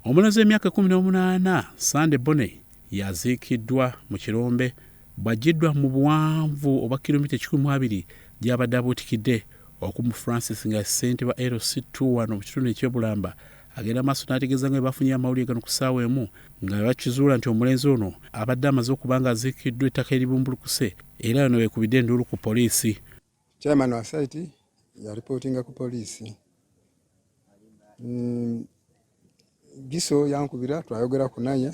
Omulenzi w'emyaka 18 Sande Bone yaziikiddwa mu kirombe bw'aggiddwa mu buwanvu obwa kilomita 12 gy'abadde abuutikidde okumu Francis nga ssente ba LC2 mu kitundu eky'Obulamba agenda maaso n'ategeeza nga bafunye amawulire gano ku ssaawa emu nga bakizuula nti omulenzi ono abadde amaze okuba nga aziikiddwa ettaka eribumbulukuse era yono beekubidde enduulu ku poliisi. Chairman wa site yaripootinga ku poliisi. Giso yankubira twayogera ku naye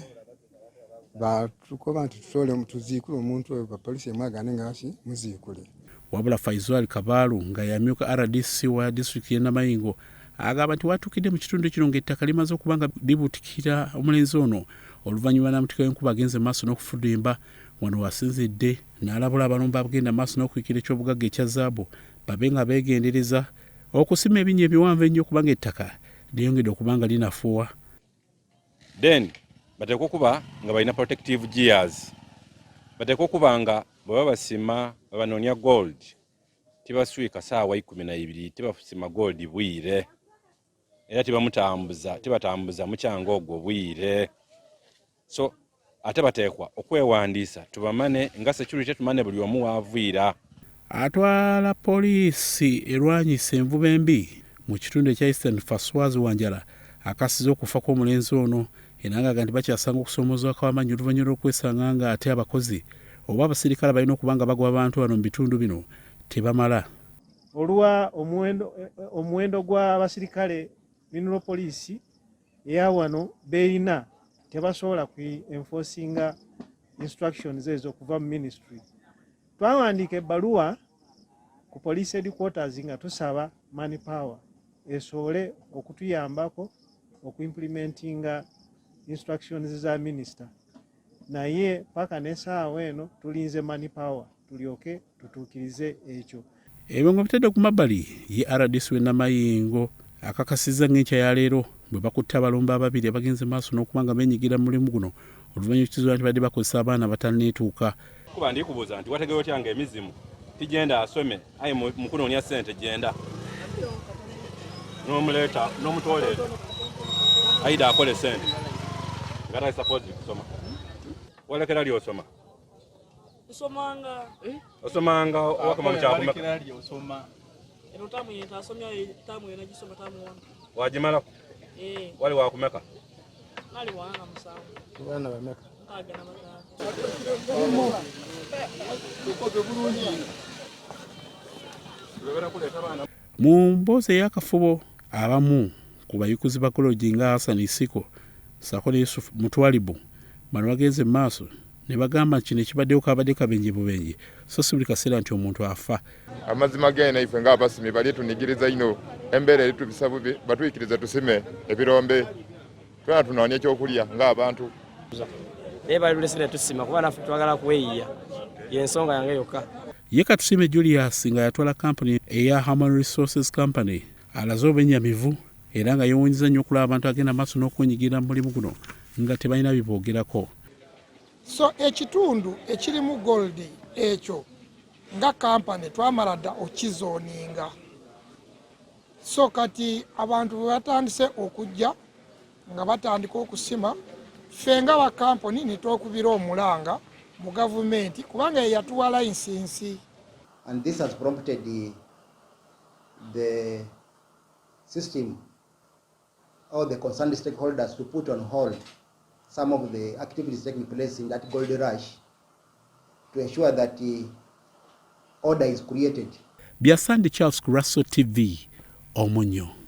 batukoba nti tutole tuziikule omuntu oyo poliisi emwagane ngaki muziikule. Wabula Faisal Kabalu nga yamyuka RDC wa district y'e Namayingo agamba nti watuukidde mu kitundu kino ng'ettaka limaze okuba nga libuutikira omulenzi ono oluvannyuma n'amutika w'enkuba agenze maaso n'okufudimba wano wasinzidde n'alabula abalombe abagenda maaso n'okuyikira eky'obugagga ekya zaabu babe nga beegendereza okusima ebinnya ebiwanvu ennyo okuba ng'ettaka lyongedde okuba nga linafuwa. Then bateekwa okuba nga balina protective gears. Bateekwa okuba nga bwe babasima babanoonya gold tibaswika ssaawa 12 tibasima gold bwire era tibatambuza mukyanga ogwo bwire. So ate bateekwa okwewandiisa tubamane nga security tumane buli omu waaviira. Atwala poliisi erwanyisa envuba embi mu kitundu ekya Eastern Faswazi Wanjala akasize okufa kw'omulenzi ono era nga nti bakyasanga okusoomozebwa kw'amaanyi oluvannyuma lw'okwesanga nga ate abakozi oba abasirikale balina okuba nga bagwa abantu bano mu bitundu bino tebamala. Olwa omuwendo gw'abasirikale mineral police eya wano beerina tebasobola ku enforcinga instructions ezo okuva mu ministry. Twawandiika ebbaluwa ku police headquarters nga tusaba manpower esobole okutuyambako okuimplementinga instructions za minister. Naye paka n'essaawa eno tulinze manpower tulyoke tutuukirize ekyo. Ebyo nga bitadde ku mabbali ye RDC w'e Namayingo akakasizza ng'enkya ya leero bwe bakutte abalombe ababiri abagenze maaso n'okuba nga beenyigira mu mulimu guno oluvannyuma kizuula nti badde bakozesa abaana bataneetuuka. Kuba ndikubuuza nti wategeera otya nga emizimu tigenda asome ayi mukunoonya ssente genda n'omuleeta n'omutooleeta ayida akole ssente nga tayi suppose kusoma walekera li osoma osomanga wakoma mukyakumeka eno tamu yenta asomya tamu yena gisoma tamu wange wagimala wali wakumeka nali wana musanvu Bana bameka agana magana mu mboozi ey'akafubo abamu ku bayikuzi ba kologi nga Hassan Isiko Sako ne Yusuf Mutwalibu bano bagenze maaso ne bagamba kino ekibaddewo kabadde kabenje bubenje so si buli kaseera nti omuntu afa. Amazima gena ife ng'abasimi bali tunigiriza ino embeera eri tubisa bubi batuyikiriza tusime ebirombe twala tunoonya ekyokulya ng'abantu. Balulesire tusima kuba naffe twagala kweyiya y'ensonga yange yokka. Ye Katusime Julius nga yatwala kampuni eya Human Resources Company alaze obwennyamivu era nga yeewuunyiza nnyo okulaba abantu agenda maaso n'okwenyigira mu mulimu guno nga tebalina biboogerako. So ekitundu ekirimu gold ekyo nga kampani twamala dda okizooninga. So kati abantu bwe batandise okujja nga batandika okusima ffe nga bakampuni ne twokubira omulanga mu gavumenti kubanga ye yatuwa layisinsi. And this has prompted the system or the concerned stakeholders to put on hold some of the activities taking place in that gold rush to ensure that order is created. Byasandi Charles ku Russell TV Omunyo.